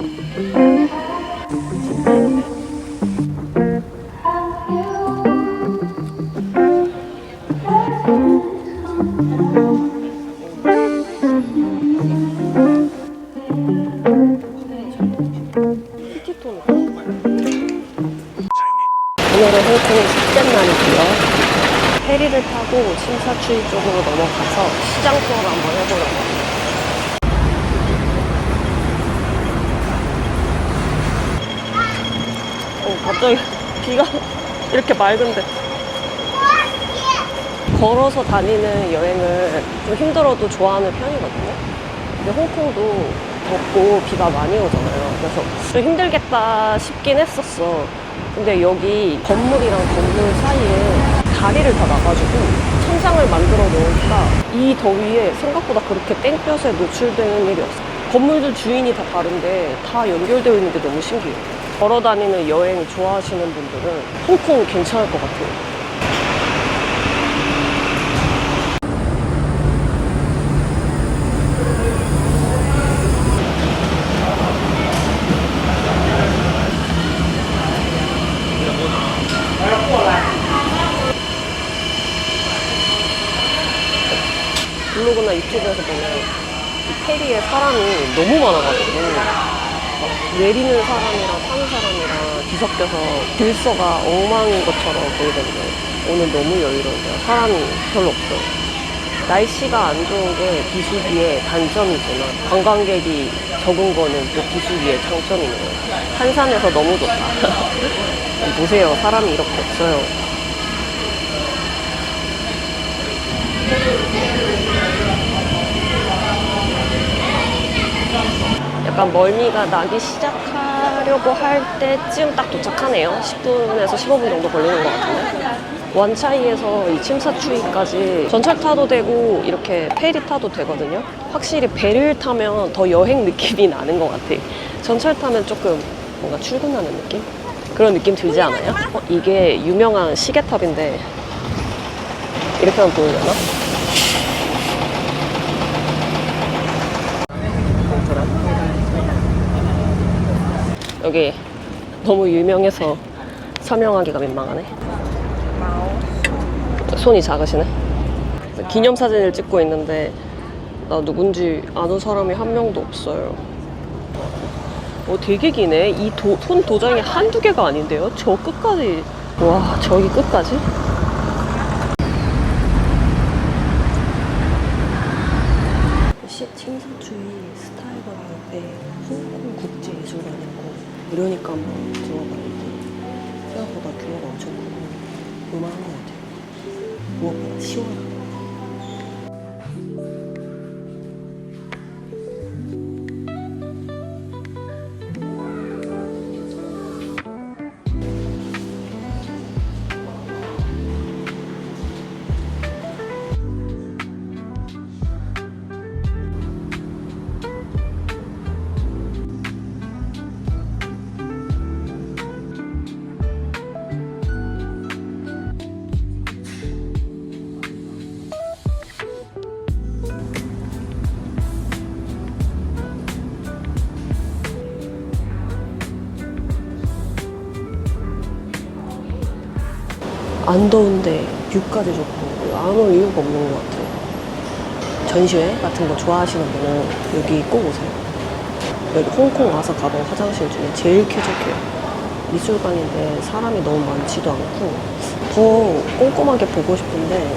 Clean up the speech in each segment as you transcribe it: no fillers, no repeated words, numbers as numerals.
오늘은 홍콩 첫째 날이고요. 페리를 타고 침사추이 쪽으로 넘어가서 시장 투어를 한번 해보려고 합니다. 갑자기 비가 이렇게 맑은데. 걸어서 다니는 여행을 좀 힘들어도 좋아하는 편이거든요. 근데 홍콩도 덥고 비가 많이 오잖아요. 그래서 좀 힘들겠다 싶긴 했었어. 근데 여기 건물이랑 건물 사이에 다리를 다 놔가지고 천장을 만들어 놓으니까 이 더위에 생각보다 그렇게 땡볕에 노출되는 일이 없어. 건물들 주인이 다 다른데 다 연결되어 있는 게 너무 신기해요. 걸어 다니는 여행 좋아하시는 분들은 홍콩 괜찮을 것 같아요. 블로그나 유튜브에서 보면 이 페리에 사람이 너무 많아가지고 막 내리는 사람이랑 타는 사람이랑 뒤섞여서 들서가 엉망인 것처럼 보이던데 오늘 너무 여유로운데요. 사람이 별로 없어요. 날씨가 안 좋은 게 비수기의 단점이지만 관광객이 적은 거는 또 비수기의 장점이네요. 한산해서 너무 좋다. 보세요. 사람이 이렇게 없어요. 약간 멀미가 나기 시작하려고 할 때쯤 딱 도착하네요. 10분에서 15분 정도 걸리는 것 같은데. 원차이에서 이 침사추이까지 전철 타도 되고 이렇게 페리 타도 되거든요. 확실히 배를 타면 더 여행 느낌이 나는 것 같아. 전철 타면 조금 뭔가 출근하는 느낌? 그런 느낌 들지 않아요? 이게 유명한 시계탑인데 이렇게 하면 보이려나? 여기 너무 유명해서 설명하기가 민망하네. 손이 작으시네. 기념사진을 찍고 있는데 나 누군지 아는 사람이 한 명도 없어요. 되게 기네. 이 손 도장이 한두 개가 아닌데요? 저 끝까지. 와, 저기 끝까지? 침사추이 스타일거리 옆에 홍콩 국제미술관이라고 이러니까 한번 들어봤는데 생각보다 규모가 엄청 크고 요만한 것 같아요. 무엇보다 시원하고. 안 더운데 뷰까지 좋고 안 올 이유가 없는 것 같아요. 전시회 같은 거 좋아하시는 분은 여기 꼭 오세요. 여기 홍콩 와서 가본 화장실 중에 제일 쾌적해요. 미술관인데 사람이 너무 많지도 않고 더 꼼꼼하게 보고 싶은데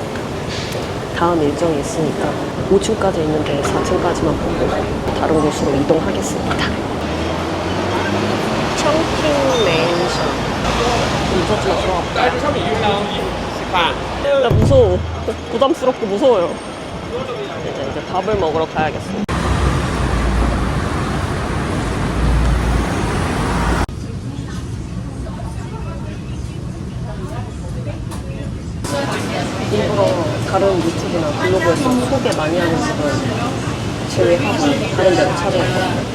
다음 일정이 있으니까 5층까지 있는데 4층까지만 보고 다른 곳으로 이동하겠습니다. 청킹 맨션. 무섭지마 좋아. 나 무서워. 부담스럽고 무서워요. 이제 밥을 먹으러 가야겠어. 일부러 다른 유튜브나 블로그에서 소개 많이 하는 집은 제외하고 다른 데를 찾아왔거든요.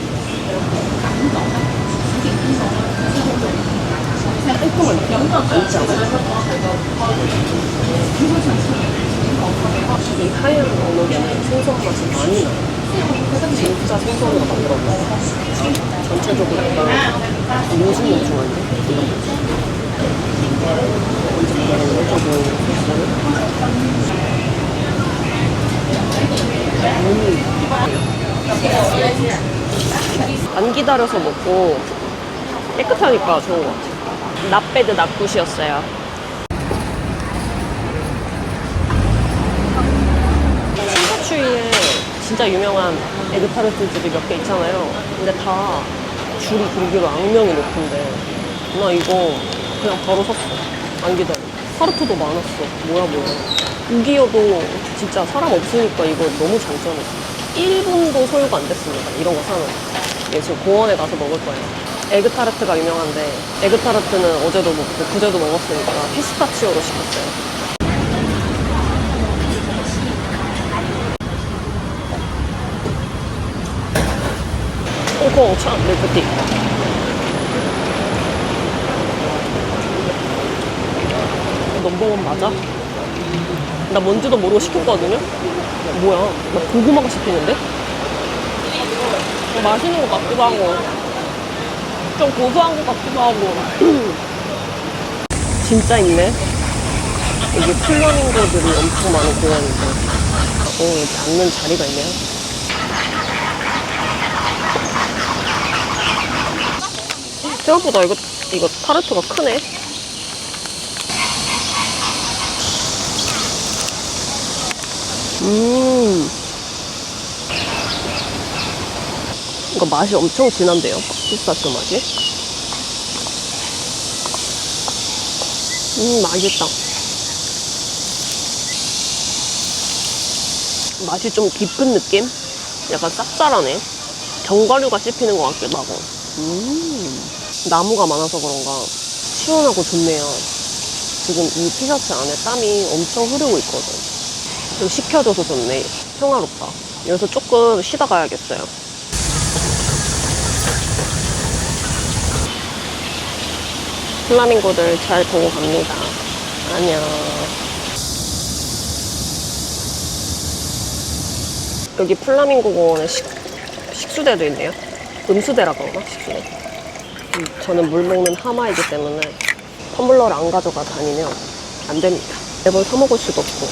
깔끔한 느낌 알지 않아요? 이 하얀 언어에는 생선 맛이 많이 나요. 진짜 생선으로 만들었네. 전체적으로 약간 뭉숭뭉숭한데? 이런 거지. 먼저 보이는 소스를 안 기다려서 먹고 깨끗하니까 좋은 것 같아요. 낫배드 낫굿이었어요. 신사추이에 진짜 유명한 에그타르트 집이 몇 개 있잖아요. 근데 다 줄이 길기로 악명이 높은데 나 이거 그냥 바로 샀어. 안 기다려. 타르트도 많았어. 뭐야. 우기여도 진짜 사람 없으니까 이거 너무 장점이야. 1분도 소요가 안 됐습니다. 이런 거 사면. 이게 지금 공원에 가서 먹을 거예요. 에그타르트가 유명한데 에그타르트는 어제도 먹고 그제도 먹었으니까 피스타치오로 시켰어요. 홍콩 참 밀크티. 넘버원 맞아? 나 뭔지도 모르고 시켰거든요? 뭐야? 나 고구마가 씹히는데? 맛있는 것 같기도 하고 좀 고소한 것 같기도 하고 진짜 있네. 여기 플라밍고들이 엄청 많은 공원인데 여기 앉는 자리가 있네요. 생각보다 이거 타르트가 크네. 이거 맛이 엄청 진한데요? 피스타치오 맛이? 맛있다. 맛이 좀 깊은 느낌? 약간 쌉쌀하네. 견과류가 씹히는 것 같기도 하고. 나무가 많아서 그런가 시원하고 좋네요. 지금 이 티셔츠 안에 땀이 엄청 흐르고 있거든. 좀 식혀줘서 좋네. 평화롭다. 여기서 조금 쉬다 가야겠어요. 플라밍고들 잘 보고 갑니다. 안녕. 여기 플라밍고 공원에 식수대도 있네요. 음수대라 그런가? 식수대. 저는 물 먹는 하마이기 때문에 텀블러를 안 가져가 다니면 안 됩니다. 매번 사 먹을 수도 없고.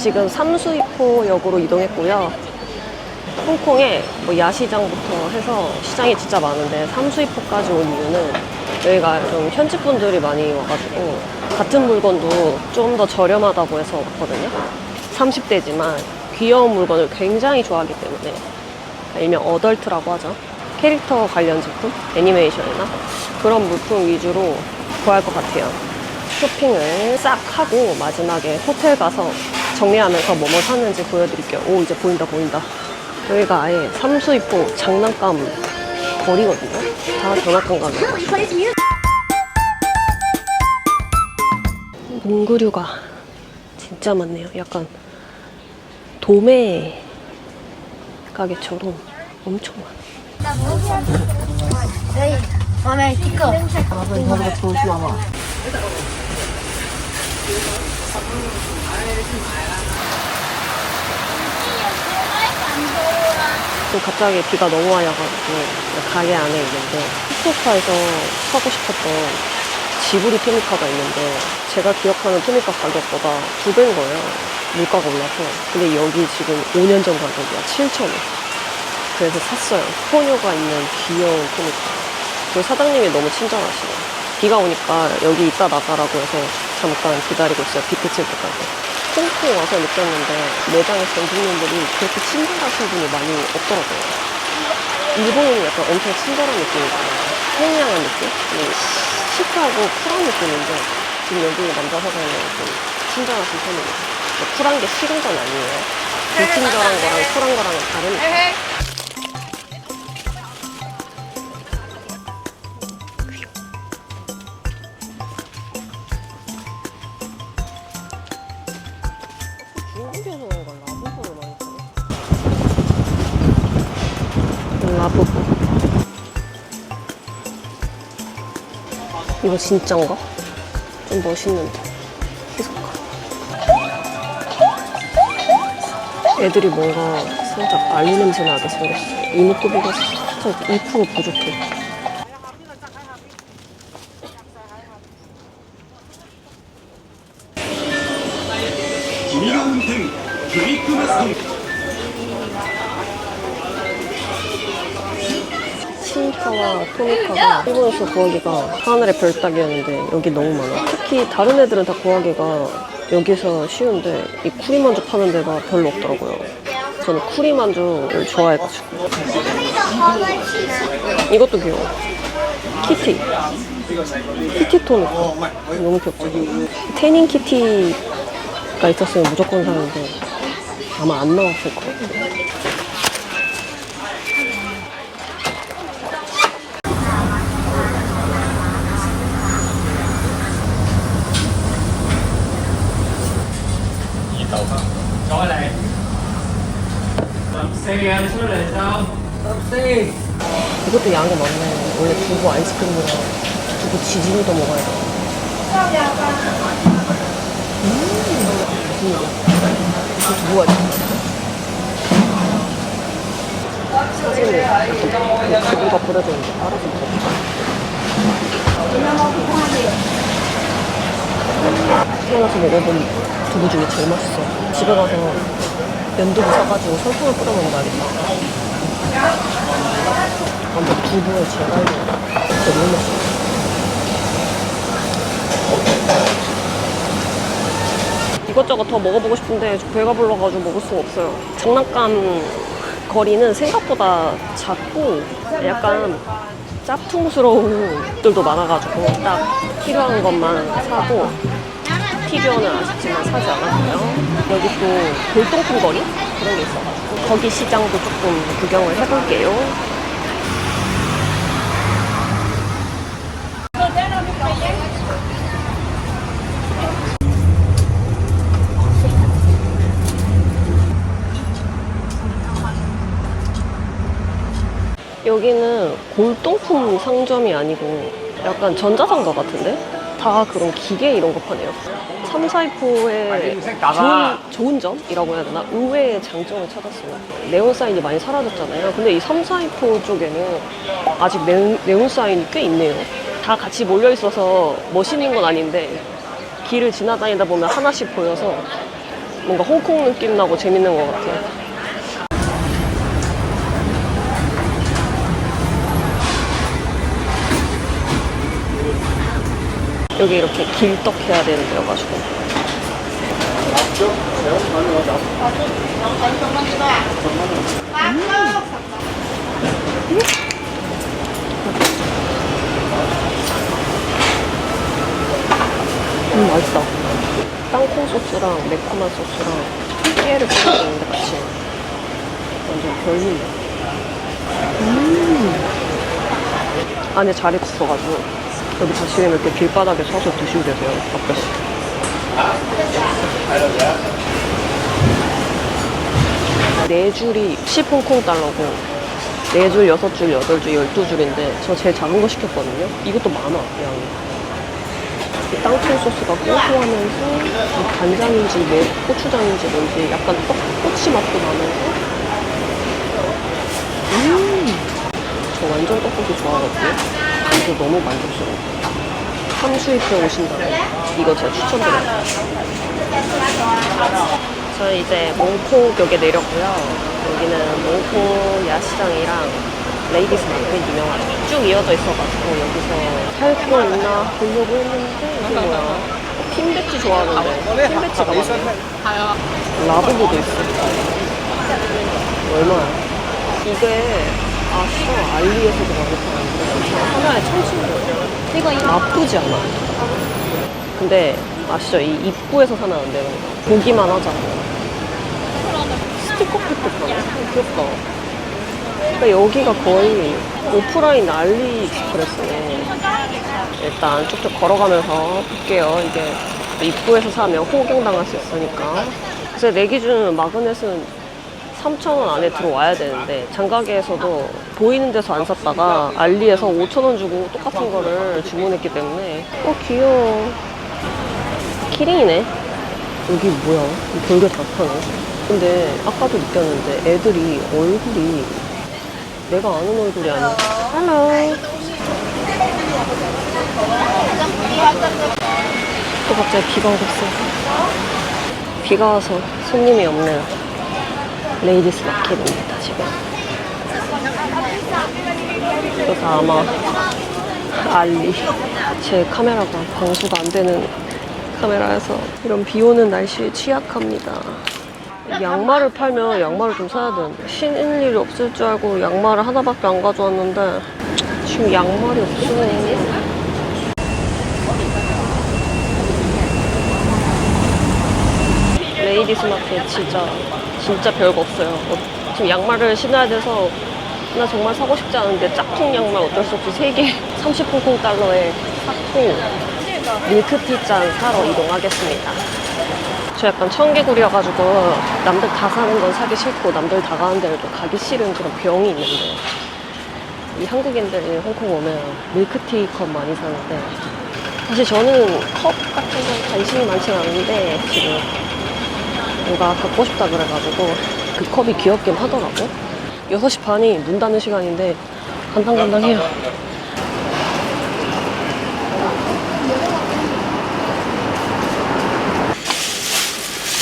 지금 삼수이포역으로 이동했고요. 홍콩에 뭐 야시장부터 해서 시장이 진짜 많은데 삼수이포까지 온 이유는 여기가 좀 현지 분들이 많이 와가지고 같은 물건도 좀 더 저렴하다고 해서 왔거든요. 30대지만 귀여운 물건을 굉장히 좋아하기 때문에, 일명 어덜트라고 하죠. 캐릭터 관련 제품, 애니메이션이나 그런 물품 위주로 구할 것 같아요. 쇼핑을 싹 하고 마지막에 호텔 가서 정리하면서 뭐뭐 샀는지 보여드릴게요. 오, 이제 보인다. 여기가 아예 삼수이포 장난감 거리거든요. 다 장난감 가게요. 몽구류가 진짜 많네요. 약간 도매 가게처럼 엄청 많아요. 갑자기 비가 너무 많이 와가지고 가게 안에 있는데 후쿠오카에서 사고 싶었던 지브리 토미카가 있는데 제가 기억하는 토미카 가격보다 2배인 거예요. 물가가 올라서. 근데 여기 지금 5년 전 가격이야. 7,000원. 그래서 샀어요. 포뇨가 있는 귀여운 토미카. 그리고 사장님이 너무 친절하시네요. 비가 오니까 여기 이따 나가라고 해서 잠깐 기다리고 있어요. 비 그칠 때까지. 홍콩 와서 느꼈는데 매장에 점주님들이 그렇게 친절하신 분이 많이 없더라고요. 일본은 약간 엄청 친절한 느낌이잖아요. 청량한 느낌? 시크하고 쿨한 느낌인데 지금 여기 남자 사장님은 좀 친절하신 편입니다. 쿨한 게 싫은 건 아니에요. 불친절한 거랑 쿨한 거랑은 다르니까. 중국에서 그런가 라부부를 많이 파네. 라부부. 이거 진짠가? 좀 멋있는데. 희석가. 애들이 뭔가 살짝 알리 냄새 나게 생겼어. 이목구비가 살짝 2% 부족해. 신카와 토미카가 일본에서 구하기가 하늘의 별 따기였는데 여기 너무 많아. 특히 다른 애들은 다 구하기가 여기서 쉬운데 이 쿠리만주 파는 데가 별로 없더라고요. 저는 쿠리만주를 좋아해가지고. 이것도 귀여워. 키티. 키티 토미카. 너무 귀엽죠? 태닝 키티가 있었으면 무조건 사는데 아마 안 나왔을 거예요. 이것도 양이 많네. 원래 두부 아이스크림이랑 두부 지짐이도 먹어야 돼. 무슨 일이야? 이거 두부가 있어. 사진을 약간 두부가 뿌려져 있는데 알아서 먹어보자. 태어나서 먹어본 두부 중에 제일 맛있어. 집에 가서 면두부 사가지고 설탕을 뿌려 먹어야겠다. 완전 두부의 제갈이 진짜 너무 맛있어. 이것저것 더 먹어보고 싶은데 배가 불러가지고 먹을 수가 없어요. 장난감 거리는 생각보다 작고 약간 짭퉁스러운 것들도 많아가지고 딱 필요한 것만 사고 피규어는 아쉽지만 사지 않았고요. 여기 또 골동품 거리? 그런 게 있어가지고 거기 시장도 조금 구경을 해볼게요. 여기는 골동품 상점이 아니고 약간 전자상가 같은데? 다 그런 기계 이런 거 파네요. 342포의 좋은 점이라고 해야 되나? 의외의 장점을 찾았어요. 네온 사인이 많이 사라졌잖아요. 근데 이 342포 쪽에는 아직 네온 사인이 꽤 있네요. 다 같이 몰려 있어서 멋있는 건 아닌데 길을 지나다니다 보면 하나씩 보여서 뭔가 홍콩 느낌 나고 재밌는 것 같아요. 여기 이렇게 길떡 해야 되는 데여가지고 맛있다. 땅콩 소스랑 매콤한 소스랑 깨를 뿌려주는데 같이 완전 별미네. 안에 잘 익었어가지고 여기 가시면 이렇게 길바닥에 서서 드시면 되세요. 가끔씩. 네 줄이 10홍콩 달러고 4줄, 6줄, 8줄, 12줄인데 저 제일 작은 거 시켰거든요. 이것도 많아, 양이. 이 땅콩 소스가 고소하면서 이 간장인지 고추장인지 뭔지 약간 떡꼬치 맛도 나면서 저 완전 떡볶이 좋아하거든요. 이거 너무 만족스러워. 삼수입회 오신다면 이거 제가 추천드려요. 저는 이제 몽콕역에 내렸고요. 여기는 몽콕 야시장이랑 레이디스 마켓 유명하죠. 쭉 이어져 있어가지고 여기서 살 거 있나 보려고 했는데 이게 뭐야? 핀 배지 좋아하는데 핀 배지가 많아요. 라부부도 있어. 얼마야? 이게 알리에서도 많이 파는데 하나에 1,700원. 이거 나쁘지 않아. 근데 아시죠? 이 입구에서 사면 안 돼요. 보기만 하잖아. 스티커 팩도 파네. 귀엽다. 그러니까 여기가 거의 오프라인 알리익스프레스네. 일단 쭉쭉 걸어가면서 볼게요. 이게 입구에서 사면 호갱당할 수 있으니까. 그래서 내 기준은 마그넷은 3,000원 안에 들어와야 되는데 장가게에서도 보이는 데서 안 샀다가 알리에서 5,000원 주고 똑같은 거를 주문했기 때문에 귀여워. 키링이네. 여기 뭐야? 별게 다 파네. 근데 아까도 느꼈는데 애들이 얼굴이 내가 아는 얼굴이 아니야. 할로. 또 갑자기 비가 오고 있어. 비가 와서 손님이 없는 레이디스 마켓입니다, 지금. 그래서 아마 알리. 제 카메라가 방수가 안 되는 카메라여서 이런 비 오는 날씨에 취약합니다. 양말을 팔면 양말을 좀 사야 되는데 신을 일이 없을 줄 알고 양말을 하나밖에 안 가져왔는데 지금 양말이 없으네. 레이디스 마켓 진짜 별거 없어요. 지금 양말을 신어야 돼서 나 정말 사고 싶지 않은데 짝퉁 양말 어쩔 수 없이 3개 30홍콩 달러에 샀고 밀크티 잔 사러 이동하겠습니다. 저 약간 청개구리여가지고 남들 다 사는 건 사기 싫고 남들 다 가는 데를 또 가기 싫은 그런 병이 있는데 이 한국인들이 홍콩 오면 밀크티 컵 많이 사는데 사실 저는 컵 같은 건 관심이 많진 않은데 지금 뭔가 갖고 싶다 그래가지고 그 컵이 귀엽긴 하더라고. 6시 반이 문 닫는 시간인데 간당간당해요.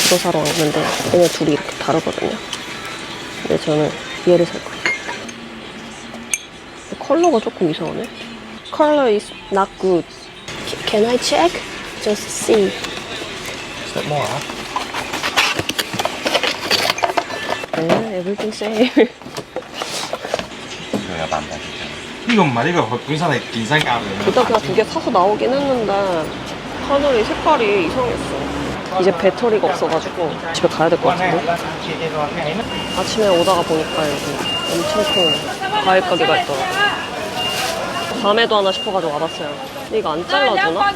이거 사러 왔는데 얘네 둘이 이렇게 다르거든요. 근데 저는 얘를 살 거예요. 컬러가 조금 이상하네. Color is not good. Can I check? Just see. Is that more? 네, everything same. 이거야 만다 진짜. 이거 안 이거 군산에 긴산 까면. 일단 그냥 2개 사서 나오긴 했는데 하늘이 색깔이 이상했어. 이제 배터리가 없어가지고 집에 가야 될 것 같은데. 아침에 오다가 보니까 여기 엄청 큰 과일 가게가 있더라고. 밤에도 하나 싶어가지고 와봤어요. 근데 이거 안 잘라주나?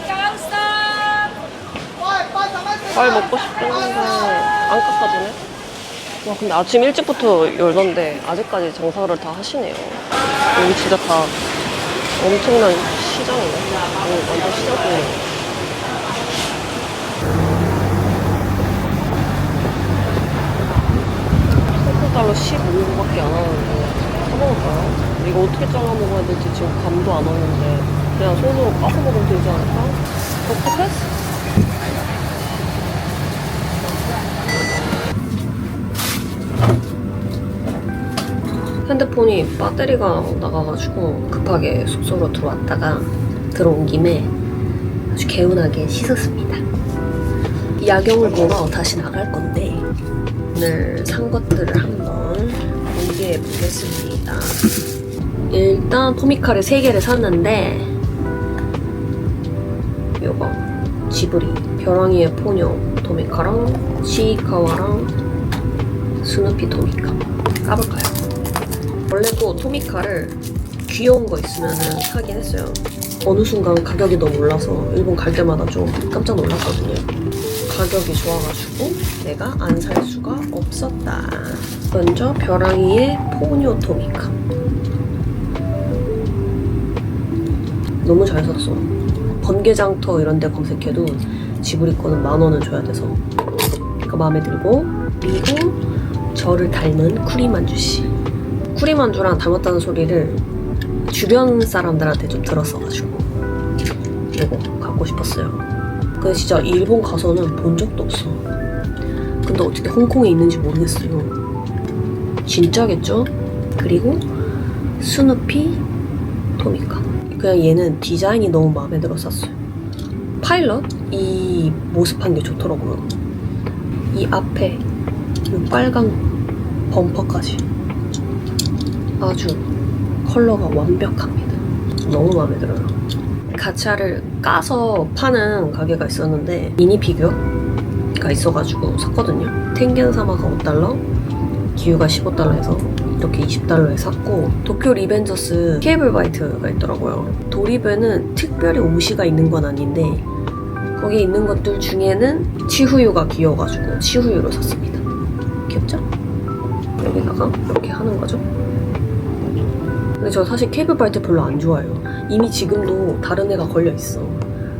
과일 먹고 싶긴 한데 안 깎아주네. 와, 근데 아침 일찍부터 열던데 아직까지 장사를 다 하시네요. 여기 진짜 다 엄청난 시장이네. 여기 완전 시장이네. 달러 15밖에 안 하는데 사먹을까요? 이거 어떻게 잘라 먹어야 될지 지금 감도 안 오는데 그냥 손으로 까서 먹으면 되지 않을까? 어떡해? 핸드폰이 배터리가 나가가지고 급하게 숙소로 들어왔다가 들어온 김에 아주 개운하게 씻었습니다. 야경을 보러 다시 나갈 건데 오늘 산 것들을 한번 공개해 보겠습니다. 일단 토미카를 3개를 샀는데 요거 지브리 벼랑이의 포뇨 토미카랑 시이카와랑 스누피 토미카 까볼까요? 원래도 토미카를 귀여운 거 있으면 사긴 했어요. 어느 순간 가격이 너무 올라서 일본 갈 때마다 좀 깜짝 놀랐거든요. 가격이 좋아가지고 내가 안 살 수가 없었다. 먼저 벼랑이의 포뇨 토미카. 너무 잘 샀어. 번개장터 이런 데 검색해도 지브리 거는 10,000원은 줘야 돼서 그러니까 마음에 들고. 그리고 저를 닮은 쿠리만주씨. 쿠리만주랑 닮았다는 소리를 주변 사람들한테 좀 들었어가지고 이거 갖고 싶었어요. 근데 진짜 일본 가서는 본 적도 없어. 근데 어떻게 홍콩에 있는지 모르겠어요. 진짜겠죠? 그리고 스누피 토미카. 그냥 얘는 디자인이 너무 마음에 들어 샀어요. 파일럿? 이 모습한 게 좋더라고요. 이 앞에 이 빨간 범퍼까지 아주 컬러가 완벽합니다. 너무 마음에 들어요. 가차를 까서 파는 가게가 있었는데 미니 피규어가 있어가지고 샀거든요. 텐겐사마가 5달러, 기유가 15달러 해서 이렇게 20달러에 샀고 도쿄 리벤저스 케이블 바이트가 있더라고요. 도리베는 특별히 옷이가 있는 건 아닌데 거기 있는 것들 중에는 치후유가 귀여워가지고 치후유로 샀습니다. 귀엽죠? 여기다가 이렇게 하는 거죠. 근데 저 사실 케이블 바이트 별로 안 좋아해요. 이미 지금도 다른 애가 걸려있어.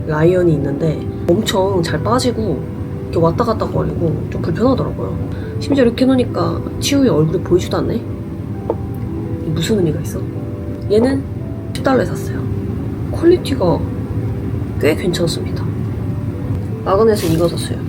라이언이 있는데 엄청 잘 빠지고 이렇게 왔다 갔다 거리고 좀 불편하더라고요. 심지어 이렇게 해놓으니까 치우의 얼굴이 보이지도 않네. 무슨 의미가 있어? 얘는 10달러에 샀어요. 퀄리티가 꽤 괜찮습니다. 마그넷은 이거 샀어요.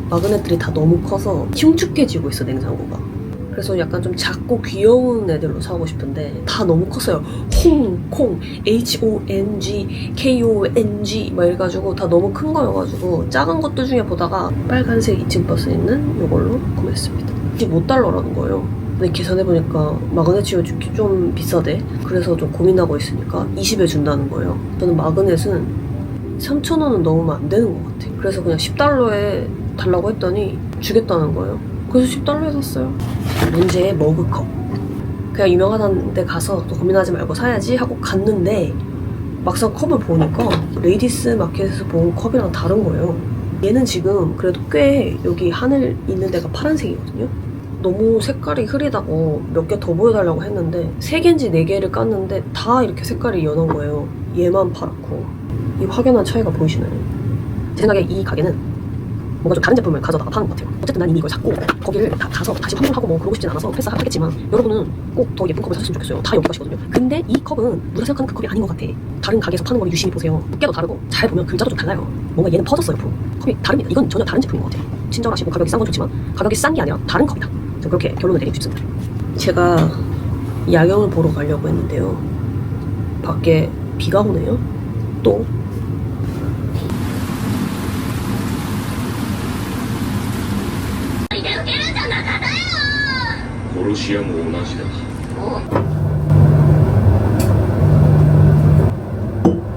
마그넷들이 다 너무 커서 흉측해지고 있어, 냉장고가. 그래서 약간 좀 작고 귀여운 애들로 사고 싶은데 다 너무 컸어요. 홍콩, HONG, KONG 막 이래가지고 다 너무 큰 거여가지고 작은 것들 중에 보다가 빨간색 2층 버스 있는 이걸로 구매했습니다. 25달러라는 거예요. 근데 계산해보니까 마그넷이 좀 비싸대. 그래서 좀 고민하고 있으니까 20에 준다는 거예요. 저는 마그넷은 3,000원은 넘으면 안 되는 것 같아요. 그래서 그냥 10달러에 달라고 했더니 주겠다는 거예요. 그래서 10달러에 샀어요. 문제의 머그컵. 그냥 유명하다는 데 가서 또 고민하지 말고 사야지 하고 갔는데 막상 컵을 보니까 레이디스 마켓에서 본 컵이랑 다른 거예요. 얘는 지금 그래도 꽤 여기 하늘 있는 데가 파란색이거든요. 너무 색깔이 흐리다고 몇 개 더 보여달라고 했는데 3개인지 4개를 깠는데 다 이렇게 색깔이 연한 거예요. 얘만 파랗고. 이 확연한 차이가 보이시나요? 제 생각에 이 가게는 뭔가 좀 다른 제품을 가져다가 파는 것 같아요. 어쨌든 난 이미 이걸 샀고 거기를 다 가서 다시 환불하고 뭐 그러고 싶진 않아서 패스하겠지만 여러분은 꼭 더 예쁜 컵을 사셨으면 좋겠어요. 다 여기 가시거든요. 근데 이 컵은 우리가 생각하는 그 컵이 아닌 것 같아. 다른 가게에서 파는 걸 유심히 보세요. 두께도 다르고 잘 보면 글자도 좀 달라요. 뭔가 얘는 퍼졌어요. 컵이 다릅니다. 이건 전혀 다른 제품인 것 같아요. 친절하시고 가격이 싼 건 좋지만 가격이 싼 게 아니라 다른 컵이다. 저는 그렇게 결론을 내리고 싶습니다. 제가 야경을 보러 가려고 했는데요. 밖에 비가 오네요. 또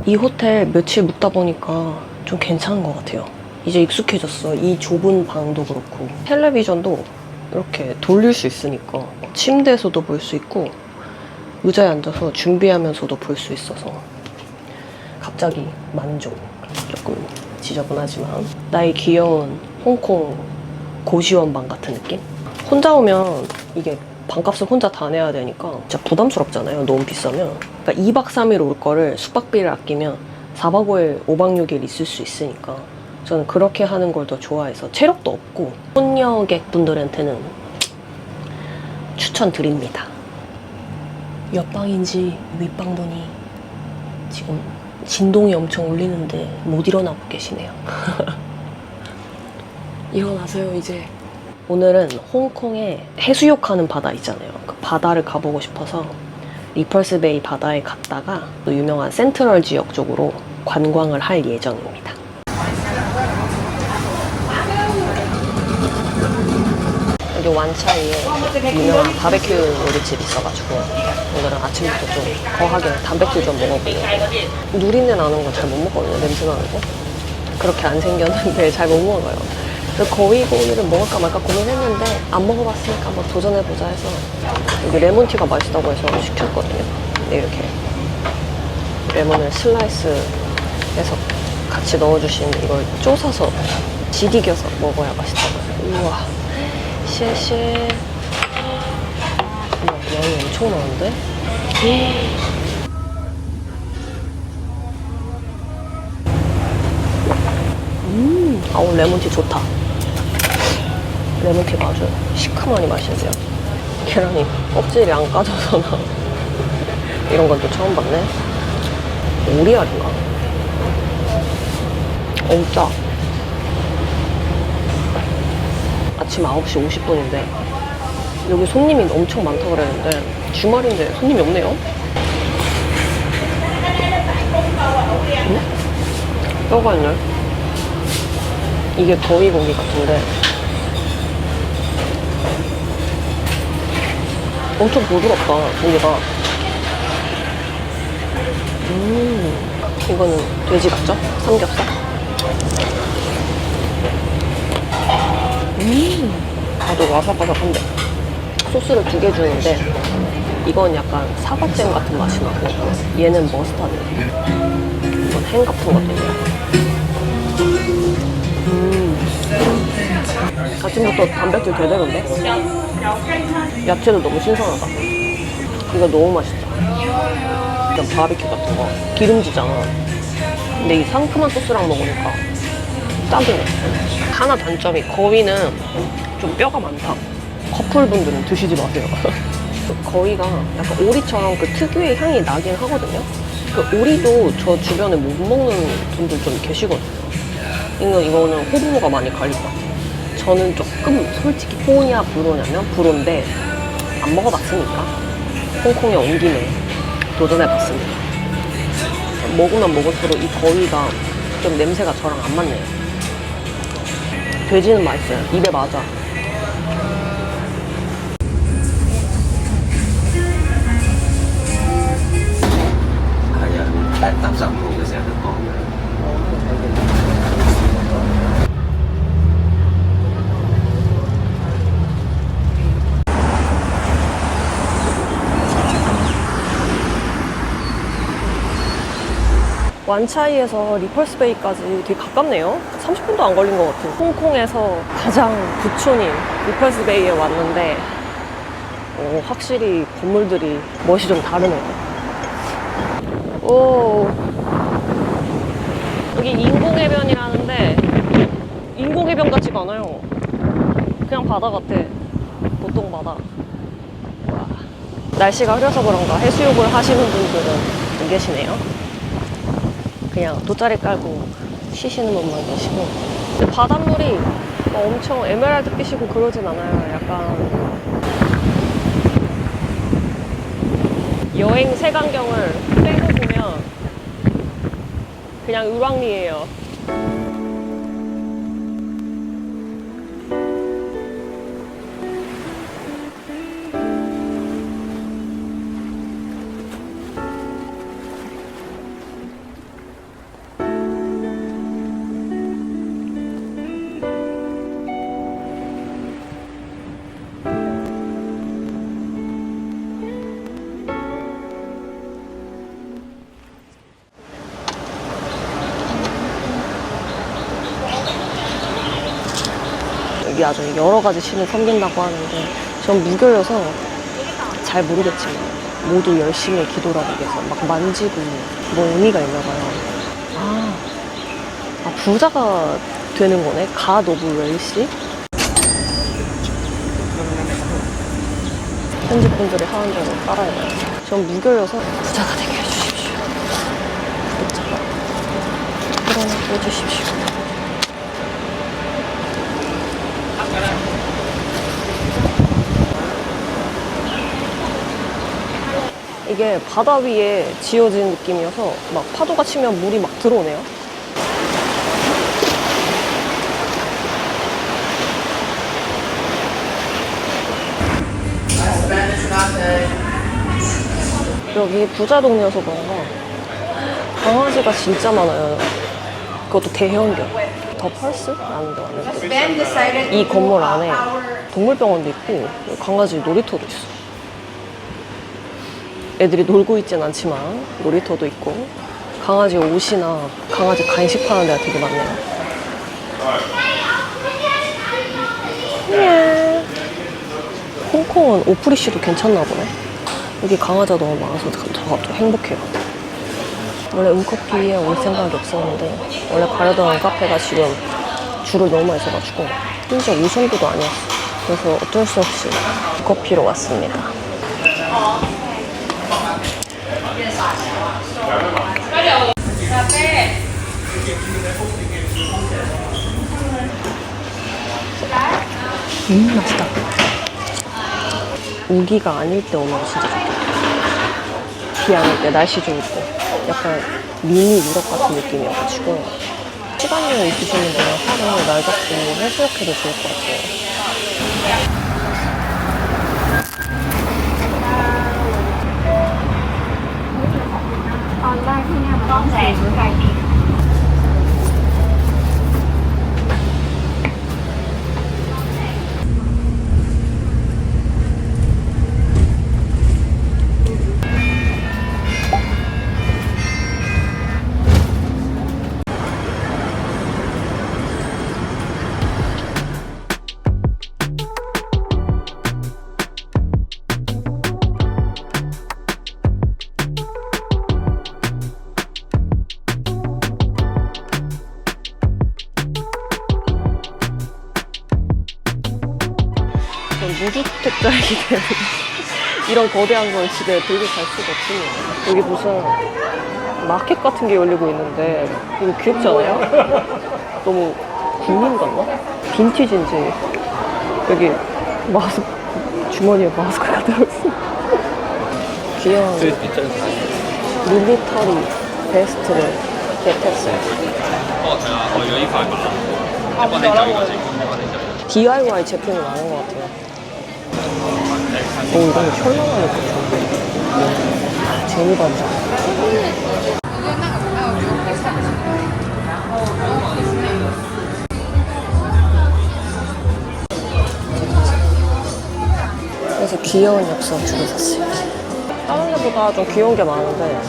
이 호텔 며칠 묵다 보니까 좀 괜찮은 것 같아요. 이제 익숙해졌어. 이 좁은 방도 그렇고 텔레비전도 이렇게 돌릴 수 있으니까 침대에서도 볼 수 있고 의자에 앉아서 준비하면서도 볼 수 있어서 갑자기 만족. 조금 지저분하지만 나의 귀여운 홍콩 고시원 방 같은 느낌? 혼자 오면 이게 방값을 혼자 다 내야 되니까 진짜 부담스럽잖아요. 너무 비싸면. 그러니까 2박 3일 올 거를 숙박비를 아끼면 4박 5일, 5박 6일 있을 수 있으니까 저는 그렇게 하는 걸 더 좋아해서 체력도 없고 손녀객분들한테는 추천드립니다. 옆방인지 윗방분이 지금 진동이 엄청 울리는데 못 일어나고 계시네요. 일어나세요 이제. 오늘은 홍콩에 해수욕하는 바다 있잖아요. 그 바다를 가보고 싶어서 리펄스 베이 바다에 갔다가 또 유명한 센트럴 지역 쪽으로 관광을 할 예정입니다. 여기 완차이에 유명한 바베큐 요리집 있어가지고 오늘은 아침부터 좀 거하게 단백질 좀 먹어보려고. 누린내 나는 거 잘 못 먹거든요. 냄새 나는 거. 그렇게 안 생겼는데 잘 못 먹어요. 그래서 거위 고기를 먹을까 말까 고민했는데 안 먹어봤으니까 한번 도전해보자 해서 여기 레몬티가 맛있다고 해서 시켰거든요. 근데 이렇게 레몬을 슬라이스 해서 같이 넣어주시는데 이걸 쪼사서 지디겨서 먹어야 맛있다고요. 우와, 쉐쉐. 양이 엄청 나는데? 아우, 레몬티 좋다. 레몬티가 아주 시큼하니 맛있어요. 계란이 껍질이 안 까져서나 이런 건 또 처음 봤네. 오리알인가? 어우, 짜. 아침 9시 50분인데 여기 손님이 엄청 많다고 그랬는데 주말인데 손님이 없네요. 응? 뼈가 있네. 이게 거위 고기 같은데 엄청 부드럽다, 고기가. 이거는 돼지 같죠? 삼겹살. 아주 와삭와삭한데 소스를 2개 주는데 이건 약간 사과잼 같은 맛이 나고 얘는 머스타드. 이건 햄 같은 것들이야. 아침부터 단백질 제대로인데? 야채도 너무 신선하다. 이거 너무 맛있다. 약간 바비큐 같은 거. 기름지잖아. 근데 이 상큼한 소스랑 먹으니까 딱이네. 하나 단점이 거위는 좀 뼈가 많다. 커플분들은 드시지 마세요. 거위가 약간 오리처럼 그 특유의 향이 나긴 하거든요. 그 오리도 저 주변에 못 먹는 분들 좀 계시거든요. 이거는 호불호가 많이 갈릴 것 같아요. 저는 조금 솔직히 호냐 불호냐면 불호인데 안 먹어봤으니까 홍콩에 온 김에 도전해봤습니다. 먹으면 먹을수록 이 거위가 좀 냄새가 저랑 안 맞네요. 돼지는 맛있어요. 입에 맞아. Tại tác phẩm của người sẽ được có 완차이에서 리펄스베이까지 되게 가깝네요. 30분도 안 걸린 것 같아요. 홍콩에서 가장 부촌인 리펄스베이에 왔는데 확실히 건물들이 멋이 좀 다르네요. 오, 여기 인공해변이라는데 인공해변 같지가 않아요. 그냥 바다 같아. 보통 바다. 와. 날씨가 흐려서 그런가 해수욕을 하시는 분들은 안 계시네요. 그냥 돗자리 깔고 쉬시는 분만 계시고. 근데 바닷물이 막 엄청 에메랄드빛이고 그러진 않아요. 약간 여행 색안경을 빼고 보면 그냥 우랑리예요. 여기 아주 여러 가지 신을 섬긴다고 하는데 전 무교여서 잘 모르겠지만 모두 열심히 기도를 하고 계세요. 막 만지고 뭐 의미가 있나 봐요. 아, 부자가 되는 거네. 갓 오브 웰시. 현지 분들이 하는 대로 따라야 돼요. 전 무교여서 부자가 되게 해주십시오. 구독자가 일어나게 해주십시오. 이게 바다 위에 지어진 느낌이어서 막 파도가 치면 물이 막 들어오네요. 여기 부자 동네여서 그런가 강아지가 진짜 많아요. 그것도 대형견. 더 펄스라는 데 왔는데 이 건물 안에 동물병원도 있고 강아지 놀이터도 있어. 애들이 놀고 있진 않지만 놀이터도 있고 강아지 옷이나 강아지 간식 파는 데가 되게 많네요. 예. 홍콩은 오프리쉬도 괜찮나 보네. 여기 강아지가 너무 많아서 저가 또 행복해요. 원래 음커피에 올 생각이 없었는데 원래 가려던 카페가 지금 줄을 너무 많이 서가지고 심지어 오션도도 아니었어. 그래서 어쩔 수 없이 커피로 왔습니다. 맛있다. 우기가 아닐 때 오면 진짜 좋겠다. 비 안 올 때 날씨 좋을 때 약간 미니 유럽 같은 느낌이어가지고 시간이 있으시는 분은 하루 날 잡고 해수욕해도 좋을 것 같아요. 다주택자이기 때문에 이런 거대한 걸 집에 들고 갈 수가 없습니다. 여기 무슨 마켓 같은 게 열리고 있는데 이거 귀엽지 않아요? 너무 국민 같나? 빈티지인지 여기 마스크, 주머니에 마스크가 들어있어. 귀여운 밀리터리 베스트를 겟했어요. DIY 제품이 많은 것 같아요. 이건 현란하니까 좋은데. 재미반장. 그래서 귀여운 엽서 2개 샀어요. 다른 데보다 좀 귀여운 게 많은데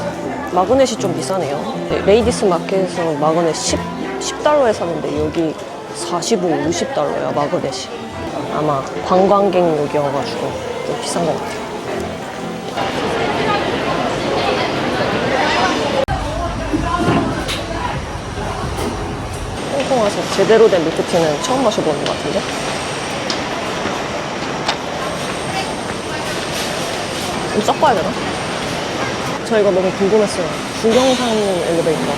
마그넷이 좀 비싸네요. 레이디스 마켓에서 마그넷 10달러에 샀는데 여기 45, 50달러야 마그넷이. 아마 관광객용이어가지고 좀 비싼 것 같아요. 홍콩 와서 제대로 된 밀크티는 처음 마셔보는 것 같은데? 좀 섞어야 되나? 저 이거 너무 궁금했어요. 중경산 엘리베이터.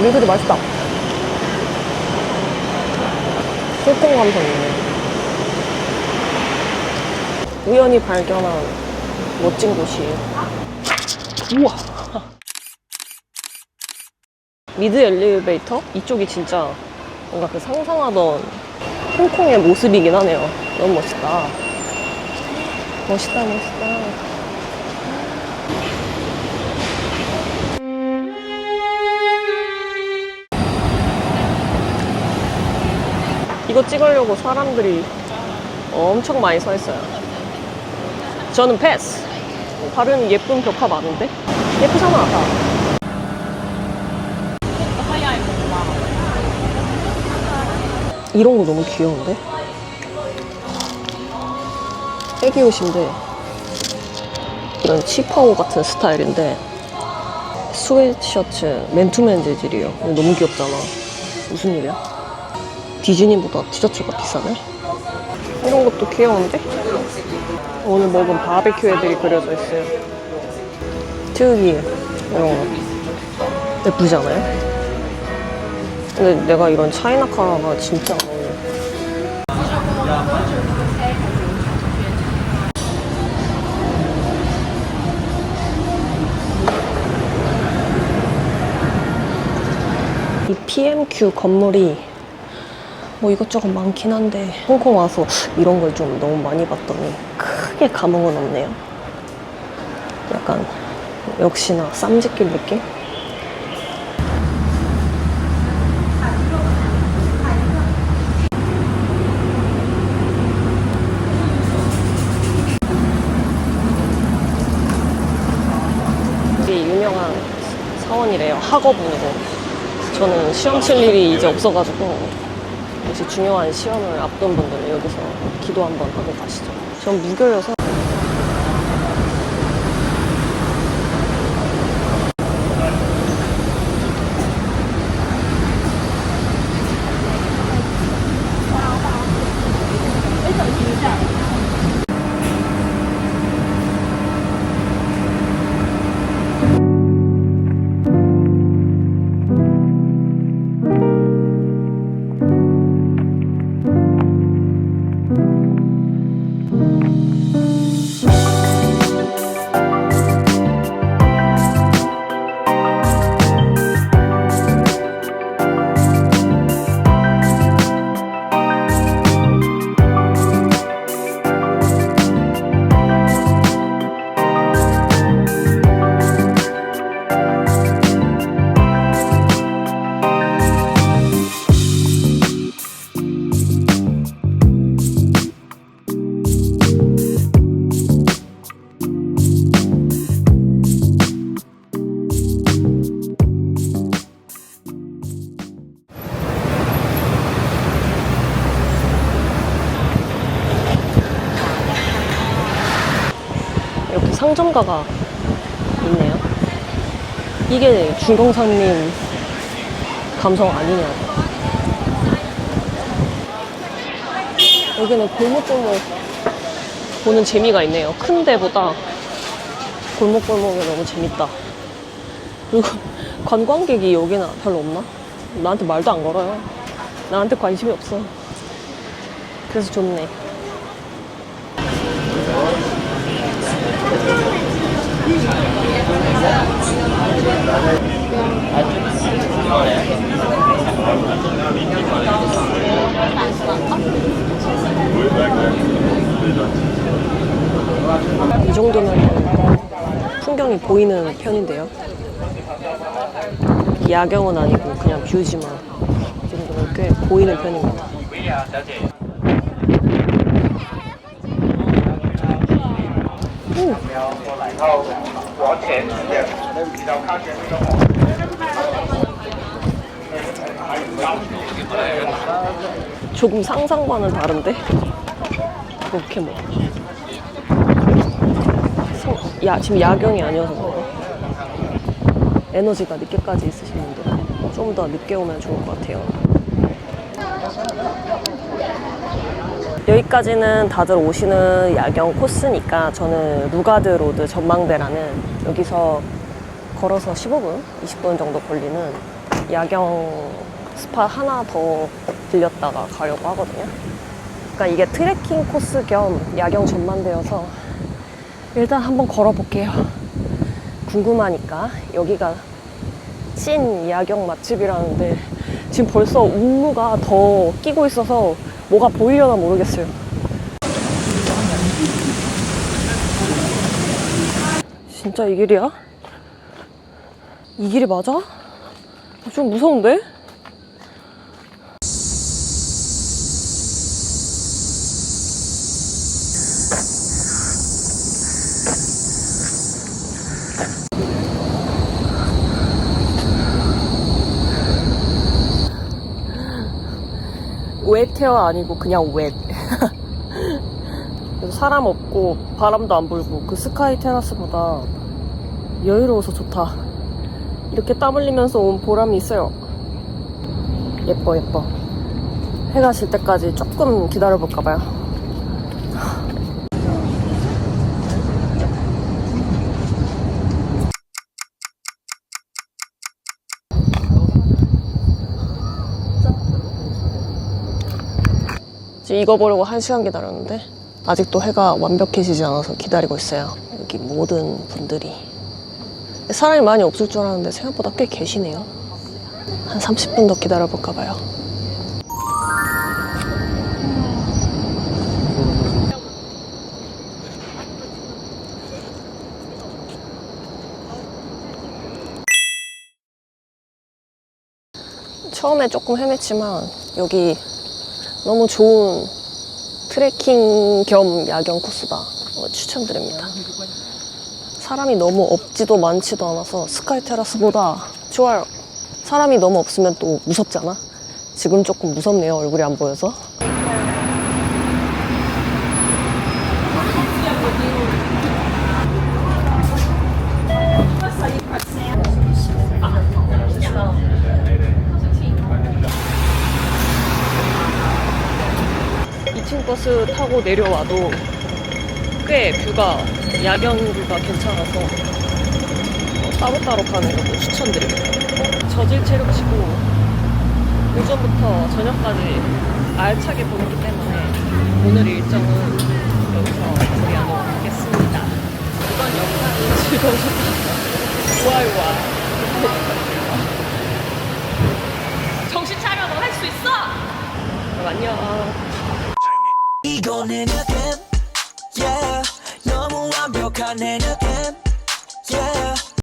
밀크티 맛있다. 홍콩 감성 있네. 우연히 발견한 멋진 곳이에요. 우와! 미드 엘리베이터? 이쪽이 진짜 뭔가 그 상상하던 홍콩의 모습이긴 하네요. 너무 멋있다. 멋있다, 멋있다. 이거 찍으려고 사람들이 엄청 많이 서 있어요. 저는 패스. 다른 예쁜 벽화 많은데? 예쁘잖아, 다. 이런 거 너무 귀여운데? 애기 옷인데 이런 치파오 같은 스타일인데 스웨트셔츠 맨투맨 재질이에요. 너무 귀엽잖아. 무슨 일이야? 디즈니보다 티셔츠가 비싸네? 이런 것도 귀여운데? 오늘 먹은 바베큐 애들이 그려져 있어요. 특이해. 이런 거. 예쁘지 않아요? 근데 내가 이런 차이나 카라가 진짜 안 어울려. 이 PMQ 건물이 뭐 이것저것 많긴 한데 홍콩 와서 이런 걸 좀 너무 많이 봤더니 크게 감흥은 없네요. 약간 역시나 쌈짓길 느낌? 유명한 사원이래요. 학업으로. 저는 시험 칠 일이 이제 없어가지고 역시 중요한 시험을 앞둔 분들은 여기서 기도 한번 하고 가시죠. 전 무교여서 이렇게 상점가가 있네요. 이게 중경산림 감성 아니냐고. 여기는 골목골목 보는 재미가 있네요. 큰 데보다 골목골목이 너무 재밌다. 그리고 관광객이 여기는 별로 없나? 나한테 말도 안 걸어요. 나한테 관심이 없어. 그래서 좋네. 이 정도면 풍경이 보이는 편인데요. 야경은 아니고 그냥 뷰지만 이 정도면 꽤 보이는 편입니다. 조금 상상과는 다른데? 이렇게 뭐. 지금 야경이 아니어서 그런가? 에너지가 늦게까지 있으신 분들은 좀 더 늦게 오면 좋을 것 같아요. 여기까지는 다들 오시는 야경 코스니까 저는 루가드 로드 전망대라는 여기서 걸어서 15분, 20분 정도 걸리는 야경 스팟 하나 더 들렸다가 가려고 하거든요. 그러니까 이게 트레킹 코스 겸 야경 전망대여서 일단 한번 걸어볼게요. 궁금하니까. 여기가 찐 야경 맛집이라는데 지금 벌써 운무가 더 끼고 있어서 뭐가 보이려나 모르겠어요. 진짜 이 길이야? 이 길이 맞아? 좀 무서운데? 웻헤어 아니고 그냥 웻. 그래서 사람 없고 바람도 안 불고 그 스카이 테라스보다 여유로워서 좋다. 이렇게 땀 흘리면서 온 보람이 있어요. 예뻐 예뻐. 해가 질 때까지 조금 기다려볼까봐요. 이거 보려고 1시간 기다렸는데 아직도 해가 완벽해지지 않아서 기다리고 있어요. 여기 모든 분들이. 사람이 많이 없을 줄 알았는데 생각보다 꽤 계시네요. 한 30분 더 기다려볼까 봐요. 처음에 조금 헤맸지만 여기 너무 좋은 트레킹 겸 야경 코스다. 추천드립니다. 사람이 너무 없지도 많지도 않아서 스카이 테라스보다 좋아요. 사람이 너무 없으면 또 무섭잖아. 지금 조금 무섭네요. 얼굴이 안 보여서. 버스 타고 내려와도 꽤 뷰가 야경 뷰가 괜찮아서 따로따로 가는 것도 추천드립니다. 저질 체력치고 오전부터 저녁까지 알차게 보냈기 때문에 오늘 일정은 여기서 마무리하도록 하겠습니다. 이번 영상이 즐거우셨다면 좋아요와 정신 차려. 너 할 수 있어. 그럼 안녕. 이건 내 느낌, yeah. 너무 완벽한 내 느낌.